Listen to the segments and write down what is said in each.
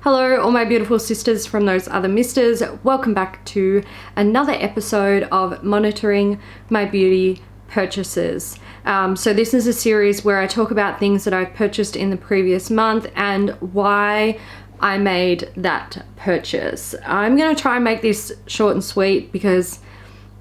Hello all my beautiful sisters from those other misters. Welcome back to another episode of monitoring my beauty purchases. So this is a series where I talk about things that I've purchased in the previous month and why I made that purchase. I'm going to try and make this short and sweet because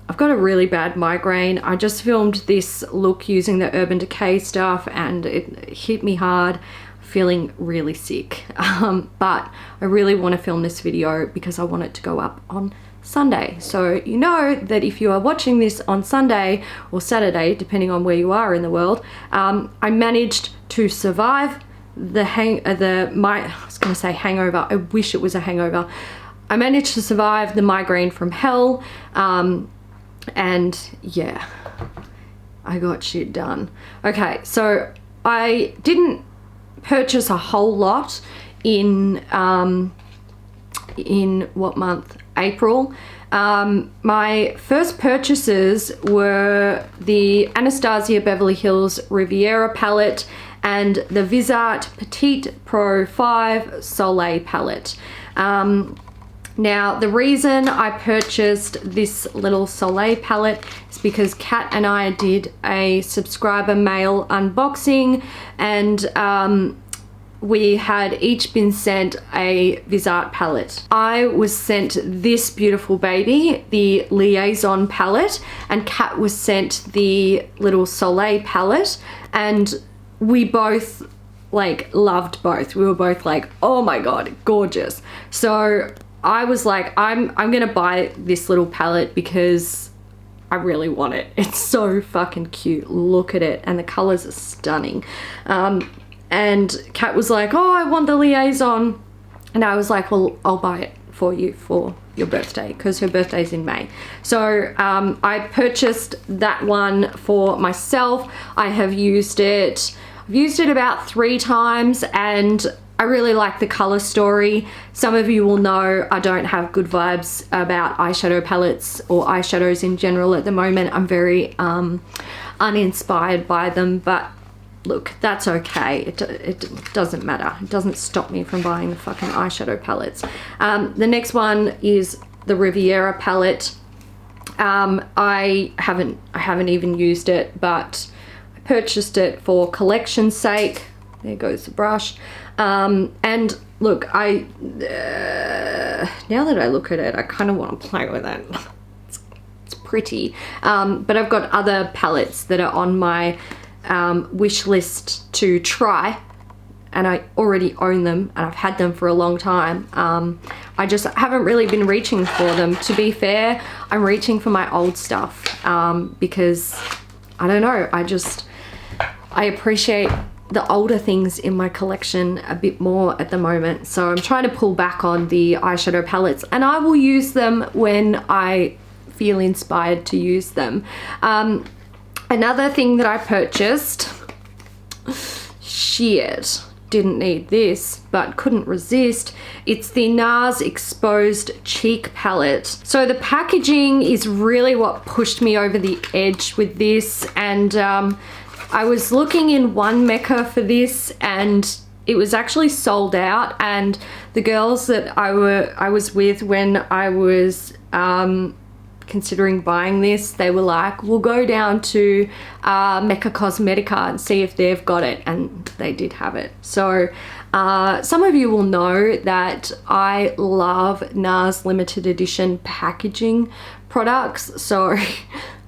I've got a really bad migraine. I just filmed this look using the Urban Decay stuff and it hit me hard. Feeling really sick, but I really want to film this video because I want it to go up on Sunday. So you know that if you are watching this on Sunday or Saturday, depending on where you are in the world, I managed to survive the I was going to say hangover. I wish it was a hangover. I managed to survive the migraine from hell, and yeah, I got shit done. Okay, so I didn't purchase a whole lot in what month? April. My first purchases were the Anastasia Beverly Hills Riviera palette and the Viseart Petite Pro 5 Soleil palette. Now the reason I purchased this little Soleil palette is because Kat and I did a subscriber mail unboxing and we had each been sent a Viseart palette. I was sent this beautiful baby, the Liaison palette, and Kat was sent the little Soleil palette, and we both like loved both. We were both like, oh my god, gorgeous. So I was like, I'm gonna buy this little palette because I really want it. It's so fucking cute. Look at it, and the colors are stunning. And Kat was like, oh, I want the Liaison. And I was like, well, I'll buy it for you for your birthday because her birthday's in May. So I purchased that one for myself. I have used it. I've used it about 3 times and I really like the color story. Some of you will know I don't have good vibes about eyeshadow palettes or eyeshadows in general at the moment. I'm very uninspired by them, but look, that's okay. It doesn't matter. It doesn't stop me from buying the fucking eyeshadow palettes. The next one is the Riviera palette. I haven't even used it, but I purchased it for collection's sake. There goes the brush. And look, now that I look at it, I kind of want to play with it. It's pretty. But I've got other palettes that are on my wish list to try, and I already own them and I've had them for a long time. I just haven't really been reaching for them. To be fair, I'm reaching for my old stuff because I don't know, I appreciate the older things in my collection a bit more at the moment. So I'm trying to pull back on the eyeshadow palettes, and I will use them when I feel inspired to use them. Another thing that I purchased, shit, didn't need this, but couldn't resist. It's the NARS Exposed Cheek Palette. So the packaging is really what pushed me over the edge with this, and I was looking in one Mecca for this and it was actually sold out, and the girls that I was with when I was considering buying this, they were like, we'll go down to Mecca Cosmetica and see if they've got it, and they did have it. So some of you will know that I love NARS limited edition packaging products, so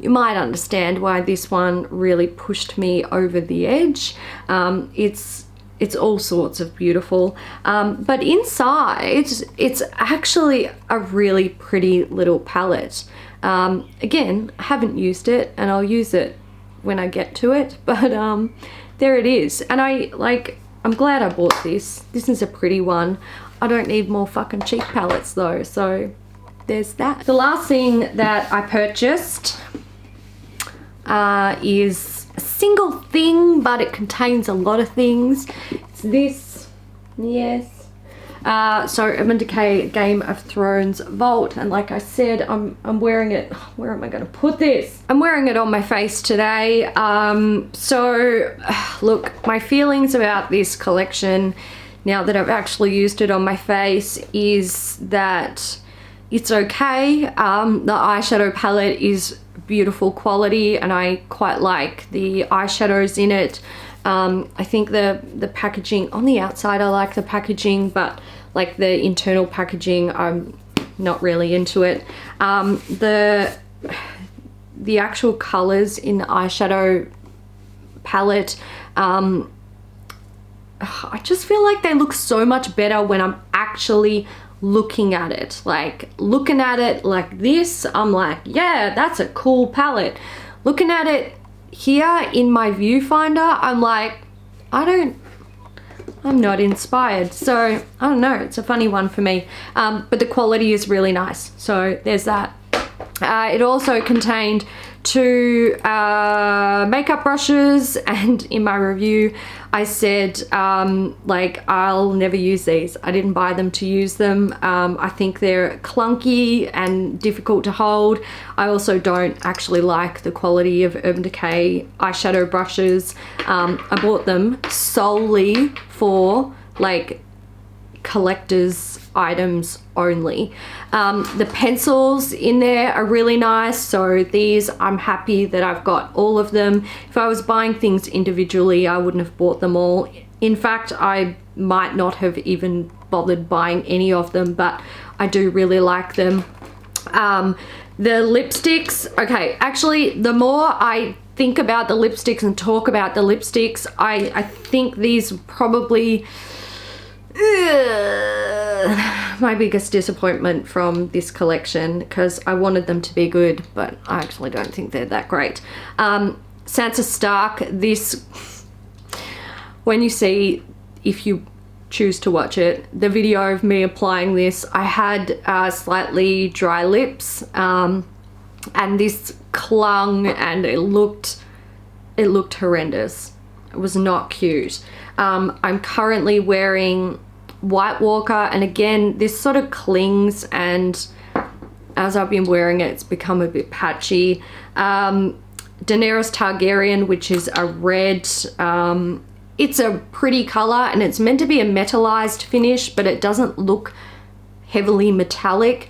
you might understand why this one really pushed me over the edge. It's all sorts of beautiful, but inside it's actually a really pretty little palette. Again, I haven't used it and I'll use it when I get to it, but there it is. And I'm glad I bought this. This is a pretty one. I don't need more fucking cheek palettes though, so there's that. The last thing that I purchased is a single thing, but it contains a lot of things. It's this, yes. So Urban Decay Game of Thrones Vault, and like I said, I'm wearing it. Where am I going to put this? I'm wearing it on my face today. So look, my feelings about this collection now that I've actually used it on my face is that it's okay. The eyeshadow palette is beautiful quality and I quite like the eyeshadows in it. I think the packaging on the outside, I like the packaging, but like the internal packaging, I'm not really into it. The actual colors in the eyeshadow palette, I just feel like they look so much better when I'm actually looking at it. Like looking at it like this, I'm like, yeah, that's a cool palette. Looking at it here in my viewfinder, I'm like, I'm not inspired. So I don't know, it's a funny one for me. But the quality is really nice. So there's that. It also contained 2 makeup brushes, and in my review I said like I'll never use these. I didn't buy them to use them. I think they're clunky and difficult to hold. I also don't actually like the quality of Urban Decay eyeshadow brushes. I bought them solely for like collector's items only. The pencils in there are really nice, so these, I'm happy that I've got all of them. If I was buying things individually, I wouldn't have bought them all. In fact, I might not have even bothered buying any of them, but I do really like them. The lipsticks, okay, actually the more I think about the lipsticks and talk about the lipsticks, I think these probably my biggest disappointment from this collection, because I wanted them to be good, but I actually don't think they're that great. Sansa Stark, this, when you see, if you choose to watch it, the video of me applying this, I had slightly dry lips, and this clung and it looked horrendous. It was not cute. I'm currently wearing White Walker, and again this sort of clings, and as I've been wearing it, it's become a bit patchy. Daenerys Targaryen, which is a red, it's a pretty color and it's meant to be a metallized finish, but it doesn't look heavily metallic.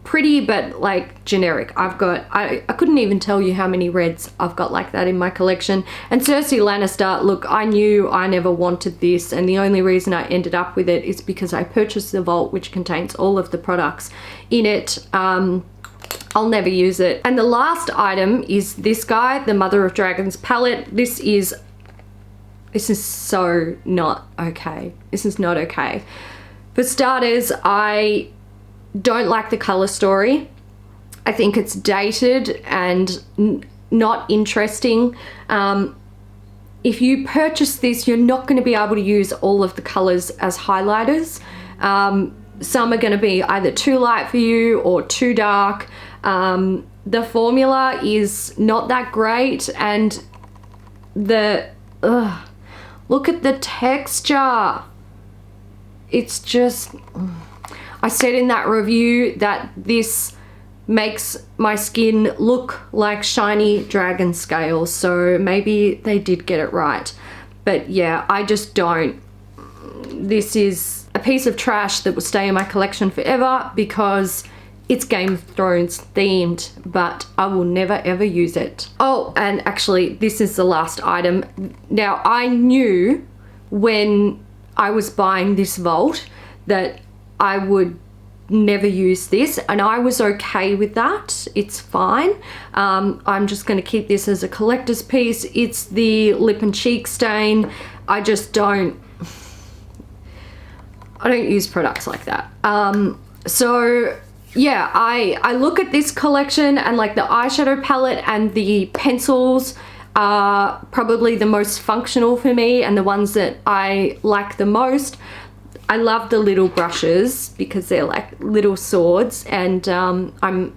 Pretty, but like generic. I've got, I couldn't even tell you how many reds I've got like that in my collection. And Cersei Lannister, look, I knew I never wanted this, and the only reason I ended up with it is because I purchased the vault, which contains all of the products in it. I'll never use it. And the last item is this guy, the Mother of Dragons palette. This is so not okay. This is not okay. For starters, I don't like the color story. I think it's dated and not interesting. If you purchase this, you're not going to be able to use all of the colors as highlighters. Some are going to be either too light for you or too dark. The formula is not that great, and look at the texture. It's just, I said in that review that this makes my skin look like shiny dragon scales, so maybe they did get it right. But yeah, I just don't. This is a piece of trash that will stay in my collection forever because it's Game of Thrones themed, but I will never ever use it. Oh, and actually this is the last item. Now, I knew when I was buying this vault that I would never use this, and I was okay with that. It's fine. I'm just going to keep this as a collector's piece. It's the lip and cheek stain. I just don't use products like that. So yeah, I look at this collection and like the eyeshadow palette and the pencils are probably the most functional for me and the ones that I like the most. I love the little brushes because they're like little swords, and I'm,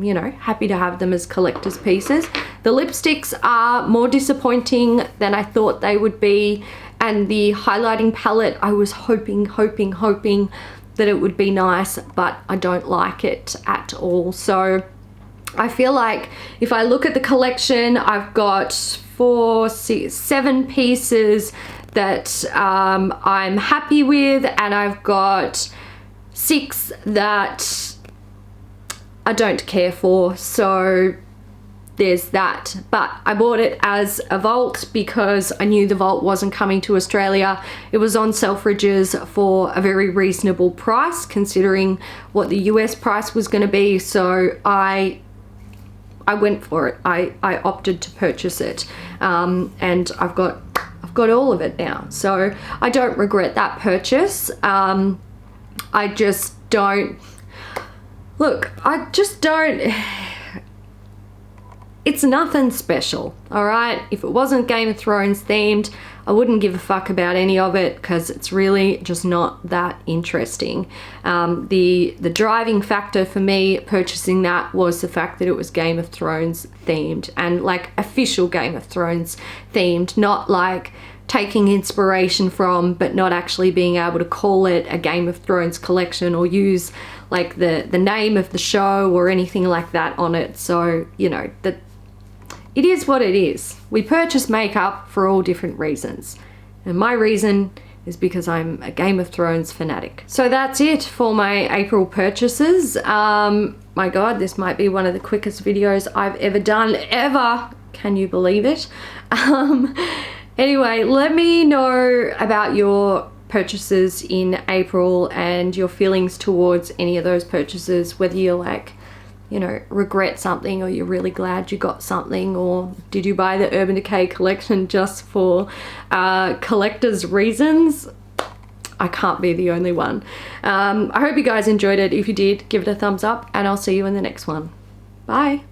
you know, happy to have them as collector's pieces. The lipsticks are more disappointing than I thought they would be, and the highlighting palette, I was hoping that it would be nice, but I don't like it at all. So I feel like if I look at the collection, I've got 4, 6, 7 pieces that I'm happy with, and I've got 6 that I don't care for. So there's that. But I bought it as a vault because I knew the vault wasn't coming to Australia. It was on Selfridges for a very reasonable price considering what the US price was going to be. So I went for it. I opted to purchase it, and I've got all of it now. So I don't regret that purchase. I just don't. Look, I just don't. It's nothing special, all right? If it wasn't Game of Thrones themed, I wouldn't give a fuck about any of it because it's really just not that interesting. The driving factor for me purchasing that was the fact that it was Game of Thrones themed, and like official Game of Thrones themed, not like taking inspiration from but not actually being able to call it a Game of Thrones collection or use like the name of the show or anything like that on it. So, you know, that it is what it is. We purchase makeup for all different reasons, and my reason is because I'm a Game of Thrones fanatic. So that's it for my April purchases. My God, this might be one of the quickest videos I've ever done, ever. Can you believe it? Anyway, let me know about your purchases in April and your feelings towards any of those purchases, whether you're like, you know, regret something or you're really glad you got something, or did you buy the Urban Decay collection just for collector's reasons? I can't be the only one. I hope you guys enjoyed it. If you did, give it a thumbs up, and I'll see you in the next one. Bye.